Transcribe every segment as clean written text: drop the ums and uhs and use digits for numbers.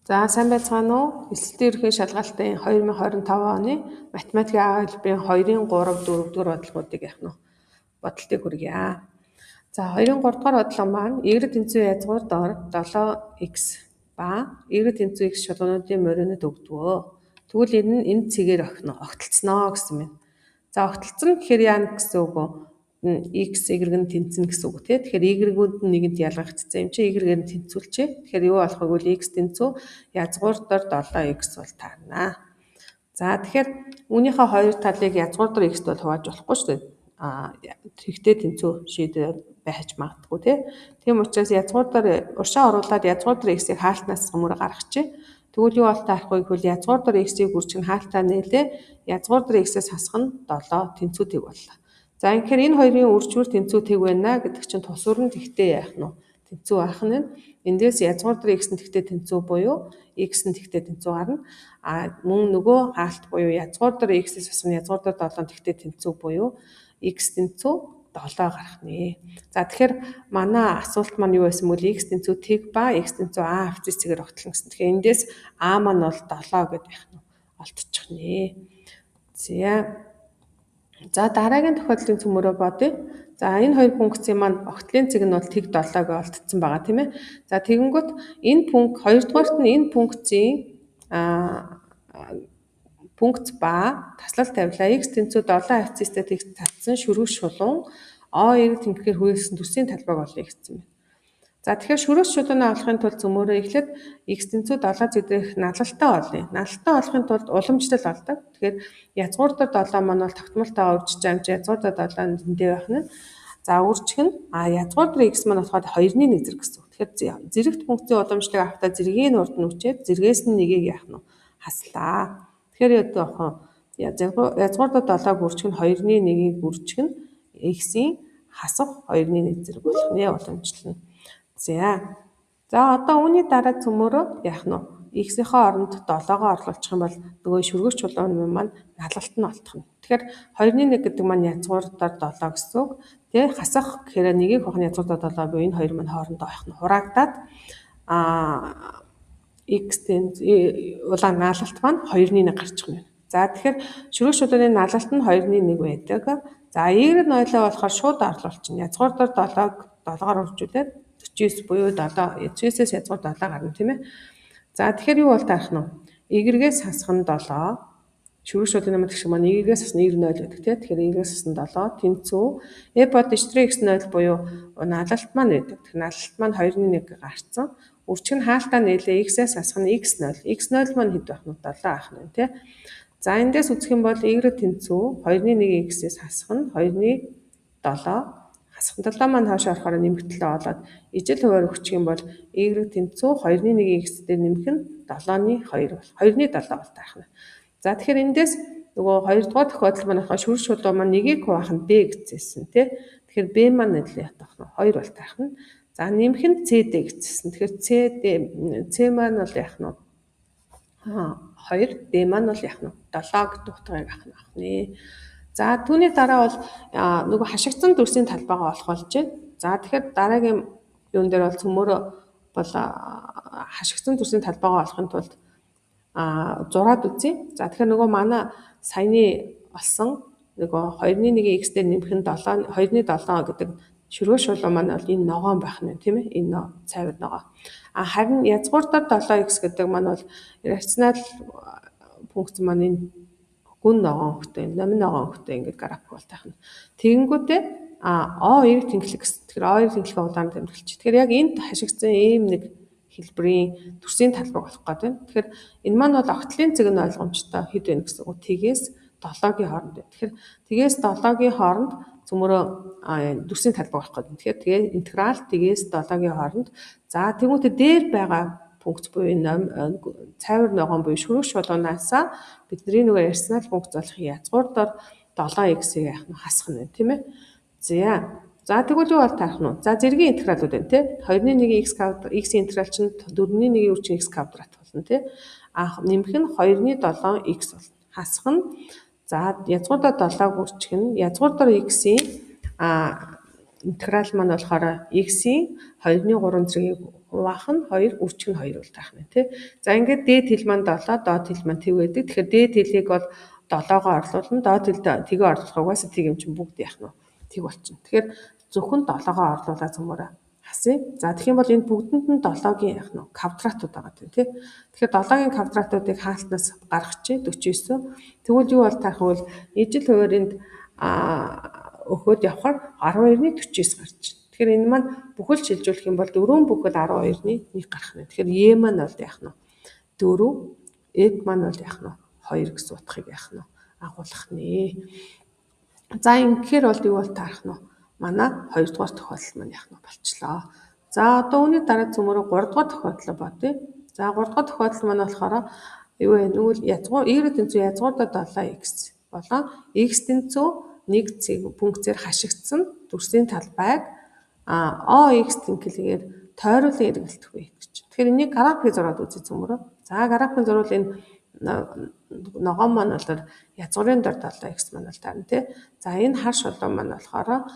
За сайн байцгаана уу? Эсэлтийн ерөнхий шалгалтын 2025 оны математикийн А хэлбэрийн 2-ын 3, 4 дугаар бодлогуудыг яах нь бодлтыг хүргье. За 2-ын 3 дугаар бодлого маань y тэнцүү язгуур дор 7x ба y тэнцүү x шалгуулын моринод өгдгөө. Тэгвэл энэ цэгээр огтлцсноо гэсэн юм. За огтлцсон гэхээр яана гэсэн үг вэ? X y-г нь тэнцэнэ гэсэн үг тий. Тэгэхээр y-гүүд нь нэгэнд ялгагдсан юм чи y-гээр нь тэнцүүлчээ. Тэгэхээр юу болох вэ гэвэл x тэнцүү язгуур дор 7x бол таарна. За тэгэхээр үүнийхээ хоёр талыг язгуур дор x-д бол хувааж болохгүй шүү дээ. Тэгтээ тэнцүү шийдвэр байж магадгүй тий. Тийм учраас язгуур дор уршаа оруулаад язгуур дор x-ийг хаалтнаас мөрө гаргачих. Тэгвэл юу бол таарахгүй гэвэл язгуур дор x-ийг үржих нь хаалтаа нээлээ. Язгуур дор x-ээс хасах нь 7 тэнцүүтийг боллоо. За тэгэхээр энэ хоёрын үржүүр тэнцүүтийг байна гэдэг чинь тусвар нь тэгтээ яах нь тэнцүү байх нь. Эндээс язгуур дор x нь тэгтээ тэнцүү буюу x нь тэгтээ тэнцүү гарна. Мөн нөгөө хаалт буюу язгуур дор x-ээс хасах нь язгуур дор 7 тэгтээ тэнцүү буюу x тэнцүү 7 гарах нэ. За тэгэхээр манай асуулт маань юу байсан бол x тэнцүү тэг ба x тэнцүү а авцэцгээр огтлон гэсэн. Тэгэхээр эндээс а маань бол 7 гэдэг байх нь олдчих нэ. За дараагийн тохиолдлын цөмөрөө бодъё. За энэ хоёр функцийн маань огтлын цэг нь бол тэг 7-г олдсон байгаа тийм ээ. За тэгэнгүүт энэ пункт хоёрдугаарт нь энэ функцийн функц ба таслал тавилаа x тэнцүү 7 авцэцтэй тэг татсан шүрэг шулуун o2 тэнхгээр хүрээсэн төсвийн талбайг олъё гэсэн байна. За тэгэхээр шүрэг шулуунаа олохын тулд цөмөрөө эхлээд x тэнцүү 7 зүдэх налалтай олъё. Налалтай олохын тулд уламжлал олдог. Тэгэхээр язгуур дор 7 маань бол тогтмолтойгоо үржиж байгаа юм чи язгуур дор 7 зөндөө байх нь. За үржих нь язгуур дор x маань болохоор 2-ны 1 зэрэг гэсэн. Тэгэхээр зэрэгт функцийн уламжлалыг авахдаа зэргийн урд нь үчээд зэргээс нь нэгийг яах нь хаслаа. Тэгэхээр ядуу авах язгуур дор 7-г үржих нь 2-ны 1-ийг үржих нь x-ийн хасах 2-ны 1 зэрэг болох нэ уламжлал нь. За одоо үүний дараа цөмөрөө яах нь x-ийнхээ оронд 7-гоо оруулах юм бол нөгөө шүргэгч чулуун маань налалт нь олдох нь. Тэгэхээр 2-ны 1 гэдэг маань язгуур дор 7 гэсэн үг. Тэгээ хасах гэхээр нэгийг хохны язгуур дор 7 буюу энэ хоёр маань хоорондоо байх нь хураагдаад x улаан налалт маань 2-ны 1 гарчих нь. За тэгэхээр шүргэгч чулууны налалт нь 2-ны 1 байдаг. За y-г нь ойлоо болохоор шууд орлуулчихна. Язгуур дор 7-г 7-гаар үржүүлээд 49 буюу 7 49-ээс язгуур 7 гарна тийм ээ. За тэгэхээр юу бол таарах нь? Y-гээс хасах нь 7. Шүрэг шулууны маань гэх юм маань Y-гээс хасна 0 байдаг тийм. Тэгэхээр Y-гээс хасна 7 тэнцүү. Бод x0 буюу налалт маань байдаг. Тэгэхээр налалт маань 2-ны 1 гарцсан. Үржих нь хаалтаа нээлээ x-ээс хасах нь x0. x0 маань хэд байх нь 7 байх нь тийм. За эндээс үзэх юм бол y тэнцүү 2-ны 1 x-ээс хасах нь 2-ны 7 хасах 7 маань хойш орохоор нэмэгдлээ болоод ижил хуваар өгчих юм бол y тэнцүү 2-ны 1 x дээр нэмэх нь 7-ны 2 бол 2-ны 7 бол таах нь. За тэгэхээр эндээс нөгөө 2 дугаар тохиолдол маань ахаа шүрэг шулуу маань нэгийг хуваах нь b гэжсэн тий. Тэгэхээр b маань нэрлээ ятах нь 2 бол таах нь. За нэмэх нь cd гэжсэн. Тэгэхээр c маань бол яах нь 2 d маань бол яах нь 7 гэдэг утгыг авах нэ. За түүний дараа бол нөгөө хашигдсан дүрсийн талбайгаа олох болж байна. За тэгэхээр дараагийн юун дээр бол цөмөрөө бол хашигдсан дүрсийн талбайгаа олохын тулд зураад үзье. За тэгэхээр нөгөө манай саяны олсон нөгөө 2-ны 1 x дээр нэмэх нь 7 2-ны 7 гэдэг шүргэг шулуу маань бол энэ ногоон байх нь тийм ээ. Энэ цайвар ногоо. Харин язгуур дор 7x гэдэг маань бол рационал функц маань энэ гүн ногоон хөхтэй, номин ногоон хөхтэй ингээд график бол таах нь. Тэгэнгүүтээ O2 тэнхлэг гэсэн. Тэгэхээр O2 тэнхлэгээ удаан тэмдэглэж. Тэгэхээр яг энд хашигдсан ийм нэг хэлбэрийн төрсийн талбайг олох гэдэг байна. Тэгэхээр энэ маань бол огтлын цэг нь ойлгомжтой хэд вэ гэсэн үг. Тгээс 7-гийн хооронд. Тэгэхээр тгээс 7-гийн хооронд цөмөрөө дүрсийн талбайг олох гэдэг. Тэгэхээр тэгээ интеграл тгээс 7-гийн хооронд. За тэгвэл дээр байгаа функц буюу цайвар ногоон буюу шүрэг шулуунаас бидний нөгөө рационал функц болох язгуур дор 7x-ийг яах нь хасах нь тийм ээ. За тэгвэл юу бол таарах нь? За зэргийн интегралууд байна тий. 2-ны 1 x квадрат x-ийн интеграл чинь 4-ны 1 үржин x квадрат болно тий. Нэмэх нь 2-ны 7 x болно. Хасах нь за язгуур дор 7-г үржих нь язгуур дор x-ийн интеграл маань болохоор x-ийн 2-3 зэргийг хуваах нь 2, үржих нь 2 бол таах нь тий. За ингээд дээд хэл маань 7, доод хэл маань тэв байдаг. Тэгэхээр дээд хэлийг бол 7-гоо орлуулна, доод хэлд тгээ орлуулах угаасаа тэг юм чинь бүгд яах нь тэг болчихно. Тэгэхээр зөвхөн 7-гоо орлуулаа цөмөрөө хасъя. За тэгэх юм бол энэ бүгдэнд нь 7-гийн яах нь квадратууд байгаа тий. Тэгэхээр 7-гийн квадратуудыг хаалтнаас гаргачих 49. Тэгвэл юу бол таах вэ? Ижил хуваар энд өгөхөд явахаар 12-ны 49 гарч байна. Тэгэхээр энэ маань бүхэл шилжүүлэх юм бол 4 бүхэл 12-ны 1 гарах нь. Тэгэхээр e маань бол яах нь 4, f маань бол яах нь 2 гэсэн утгыг яах нь агуулах нэ. За ингэхээр бол юу бол таарах нь манай 2 дугаар тохиолдол маань яах нь болчлоо. За одоо үүний дараа цөмөрөө 3 дугаар тохиолдлоо бодъё. За 3 дугаар тохиолдол маань болохоор юу вэ? Нүгэл y тэнцүү язгуурдаа 7x болон x тэнцүү 1 пунктээр хашигдсан дүрсийн талбайг OX тэнхлэгээр тойруулан эргэлдэх вэ гэж. Тэгэхээр энийг графикээр зураад үзье цөмөрөө. За графикээр зурвал энэ ногоон маань болохоор язгуурын дор 7x маань бол таарна тий. За энэ хар шулуун маань болохоор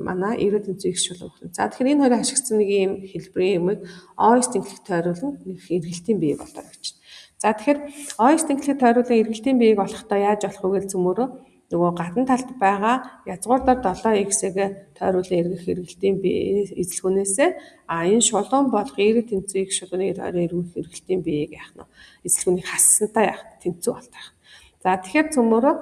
манай 90 тэнцүү x шулуун. За тэгэхээр энэ хоёрын хашигдсан нэг юм хэлбэрийн юмыг OX тэнхлэх тойруулан эргэлтийн биеийг болоо гэж. За тэгэхээр OX тэнхлэх тойруулан эргэлтийн биеийг олохдоо яаж болох вэ гэж цөмөрөө нөгөө гадна талд байгаа язгуурдаар 7x-ийг тойруулан эргэх эргэлтийн бие эзлэгүүнээсээ энэ шулуун болох 90 тэнцүү x шулууны эргэх эргэлтийн биеийг яах нь эзлэгүүнийг хассантаа яах тэнцүү болтойх. За тэгэхээр цөмөрөө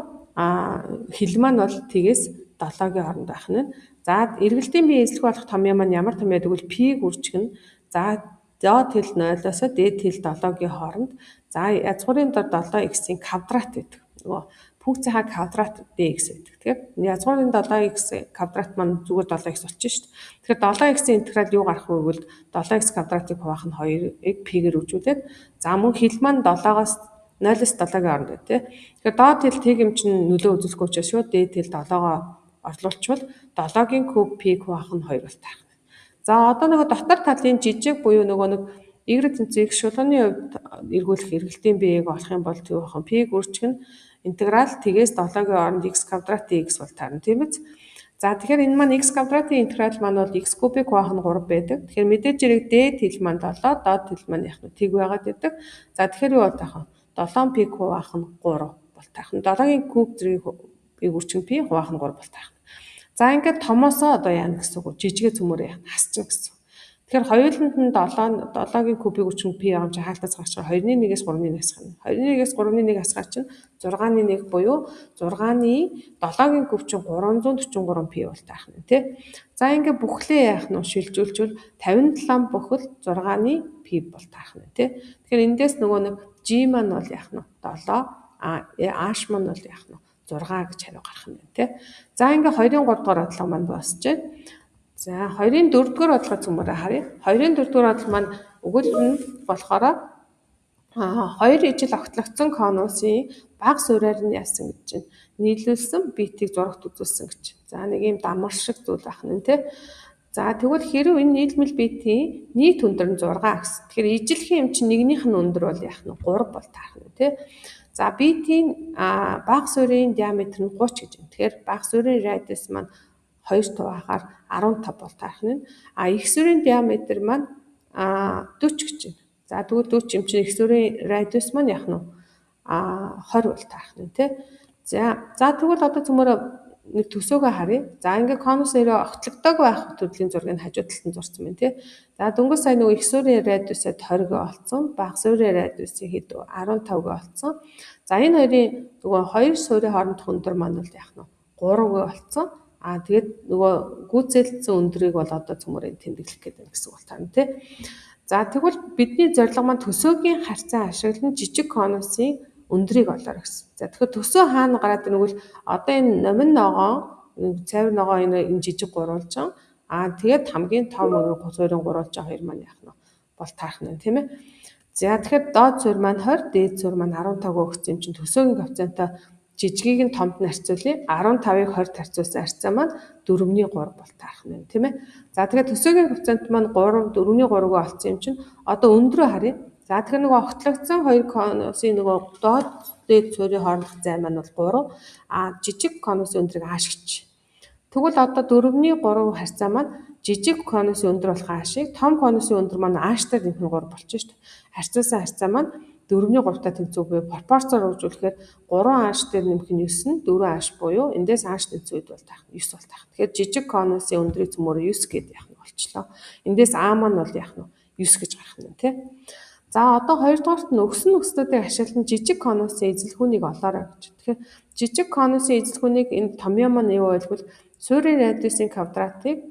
хэл маань бол тгээс 7-гийн хооронд байх нь. За эргэлтийн бие эзлэх болох томьёо маань ямар томьёо гэвэл π-г үржих нь. За доод хэл 0-оос дээд хэл 7-гийн хооронд. За язгуурын дор 7x-ийн квадрат гэдэг. Нөгөө функцийнхаа квадрат dx гэдэг. Тэгэхээр язгуурын 7x квадрат маань зүгээр 7x болчих шүү дээ. Тэгэхээр 7x-ийн интеграл юу гарах вэ гэвэл 7x квадратыг хуваах нь 2-ыг π-гээр үржүүлээд за мөн хэл маань 7-оос 0-оос 7-гийн хооронд байна тий. Тэгэхээр доод хэл тэг юм чинь нөлөө үзүүлэхгүй учраас шүү дээд хэл 7-гоо орлуулчвал 7-гийн куб π-г хуваах нь 2 бол таах. За одоо нөгөө дотор талын жижиг буюу нөгөө нэг y тэнцүү x шулууны хувьд эргүүлэх эргэлтийн биеийг олох юм бол тэр бахан π-г үржих нь интеграл тгээс 7-гийн хооронд x квадрат dx бол таарна тийм биз. За тэгэхээр энэ маань x квадратын интеграл маань бол x кубыг хуваах нь 3 байдаг. Тэгэхээр мэдээж хэрэг дээд хэл маань 7, доод хэл маань яг нь тэг байгаад байдаг. За тэгэхээр юу бол таах вэ? 7 π хуваах нь 3 бол таах нь. 7-гийн куб зэргийг π үржих нь π хуваах нь 3 бол таах нь. За ингээд томоосоо одоо яана гэсэн үг жижигэ цөмөрөө яана хасчихна гэсэн. Тэгэхээр хоёуланд нь 7-гийн кубыг үржих π байгаа юм чи хаалтаас гарчаар 2-ны 1-ээс 3-ны 1 асгах нь. 2-ны 1-ээс 3-ны 1 асгаар чинь 6-ны 1 буюу 6-ны 7-гийн куб чинь 343 π бол таах нь тий. За ингээд бүхлээ яах нь шилжүүлжүүл 57 бүхэл 6-ны π бол таах нь тий. Тэгэхээр эндээс нөгөө нэг g маань бол яах нь 7 h маань бол яах нь 6 гэж хариу гарах юм байна тий. За ингээд 2-ын 3 дугаар бодлого маань босч байна. За 2-ын 4 дугаар бодлого цөмөрөө харъя. 2-ын 4 дугаар бодлого маань өгүүлбэр нь болохоор 2 ижил огтлогдсон конусын бага суурьаар нь яасан гэж байна. Нийлүүлсэн битийг зурагт үзүүлсэн гэж. За нэг юм дамар шиг зүйл байх нь тий. За тэгвэл хэрв энэ нийлмэл битийн нийт өндөр нь 6 гэсэн. Тэгэхээр ижилхэн юм чинь нэгнийх нь өндөр бол яах нь 3 бол таах нь тий. За битийн бага суурийн диаметр нь 30 гэж байна. Тэгэхээр бага суурийн радиус маань 2 туваахаар 15 бол таах нь. Их суурийн диаметр маань 40 гэж байна. За тэгвэл 40 юм чинь их суурийн радиус маань яах нь 20 бол таах нь тий. За тэгвэл одоо цөмөрөө нэг төсөөгөө харъя. За ингээд конус нэрээ огтлогдог байх төрлийн зургийг хажуу талд нь зурсан байна тий. За дөнгөж сая нөгөө их суурийн радиусад 20-г олцсон, бага суурийн радиусыг хэд 15-г олцсон. За энэ хоёрын нөгөө хоёр суурийн хоорондох өндөр маань бол яах нь 3-г олцсон. Тэгээд нөгөө гүйцэлдсэн өндрийг бол одоо цөмөрөнд тэмдэглэх гэдэг байна гэсэн үг бол тань тий. За тэгвэл бидний зорилго маань төсөөгийн харьцан ашиглан жижиг конусын өндрийг олоор гэсэн. За тэгэхээр төсөө хаана гараад ирнэ одоо энэ номин ногоон, цайвар ногоон энэ жижиг гурвалжин тэгээд хамгийн том суурийн гурвалжин хоёр маань яах нь бол таарах нь тийм ээ. За тэгэхээр доод суурь маань 20, дээд суурь маань 15 өгсөн юм чинь төсөөгийн коэффициентаа жижигийг нь томд нь харьцуулъя. 15-ыг 20-д харьцуулсан харьцаа маань 4-ний 3 бол таарах нь тийм ээ. За тэгэхээр төсөөгийн коэффициент маань 3, 4-ний 3-г олцсон юм чинь одоо өндрөө харъя. За тэгэхээр нөгөө огтлогдсон хоёр конусын нөгөө доод дээд суурийн хоорондох зай маань бол 3. Жижиг конусын өндрийг h гэж. Тэгвэл одоо 4-ний 3 харьцаа маань жижиг конусын өндөр болох аашийг том конусын өндөр маань ааштай нэмэх нь 3 болчих шүү дээ. Харьцуулсан харьцаа маань 4-ний 3-тай тэнцүү буюу пропорцоор үржүүлэхээр 3 ааш дээр нэмэх нь 9 нь 4 ааш буюу эндээс ааш тэнцүү үед бол таах 9 бол таах. Тэгэхээр жижиг конусын өндрийн цөмөөр 9 гэдэг яах нь болчлоо. Эндээс А маань бол яах нь 9 гэж гарах нь тий. За одоо хоёрдугаарт нь өгсөн нөхцлүүдийг ашиглан жижиг конусын эзэлхүүнийг олоорой гэж. Тэгэхээр жижиг конусын эзэлхүүнийг энэ томьёо маань юу байлбал суурийн радиусын квадратыг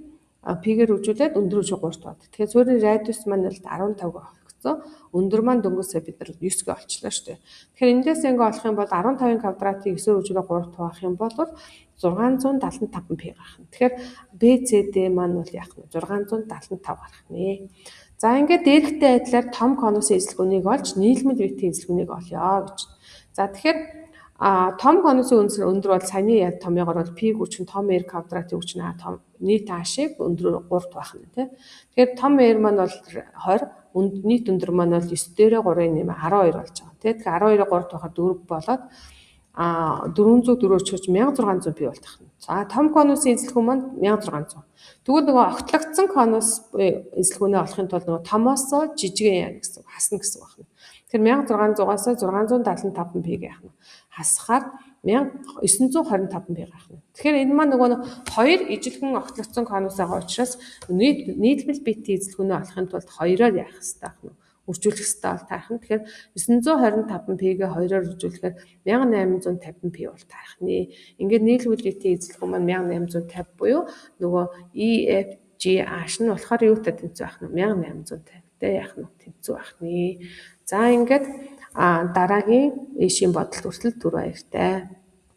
пигээр үржүүлээд өндөр үжиг 3-т бод. Тэгэхээр суурийн радиус маань л 15 олгоцсон. Өндөр маань дөнгөсөө бид нар 9 гэ олчлоо шүү дээ. Тэгэхээр эндээс ингээ олох юм бол 15-ын квадратыг 9-ээр үржүүлээ 3-т хуваах юм бол 675 пи гарах нь. Тэгэхээр BCD маань бол яах нь 675 гарах нэ. За ингээд дээрхтэй адилаар том конусын эзэлхүүнийг олж нийлмэл битийн эзэлхүүнийг олё гэж. За тэгэхээр том конусын өндөр бол саяны яг томьёогоор бол пи хүчин том R квадратын хүчин А том нийт аашиг өндөр 3-т байх нь тий. Тэгэхээр том R маань бол 20, нийт өндөр маань бол 9 дээрээ 3-ын нэмээ 12 болж байгаа тий. Тэгэхээр 12-ыг 3-т байхаар 4 болоод 400 өчгөж 1600 пи болтох нь. За том конусын эзэлхүүн маань 1600. Тэгвэл нөгөө огтлогдсон конус эзэлхүүнээ олохын тулд нөгөө томоос жижигэн яа гэсэн хасна гэсэн байна. Тэгэхээр 1600-аас 675 пиг яах нь хасахаар 1925 пиг гарах нь. Тэгэхээр энэ маань нөгөө хоёр ижилхэн огтлогдсон конус байгаа учраас нийлбэл битийн эзэлхүүнээ олохын тулд хоёроор яах хэрэгтэй ах нь үржүүлэх хэрэгтэй бол таарах нь. Тэгэхээр 925 пигээ 2-оор үржүүлэхээр 1850 пи бол таарах нэ. Ингээд нийлбэл битийн эзэлхүүн маань 1850 буюу нөгөө EFGH нь болохоор юутай тэнцүү ах нь 1850-тэй яах нь тэнцүү ах нэ. За ингээд дараагийн ишийн бодолт хүртэл түр баяртай.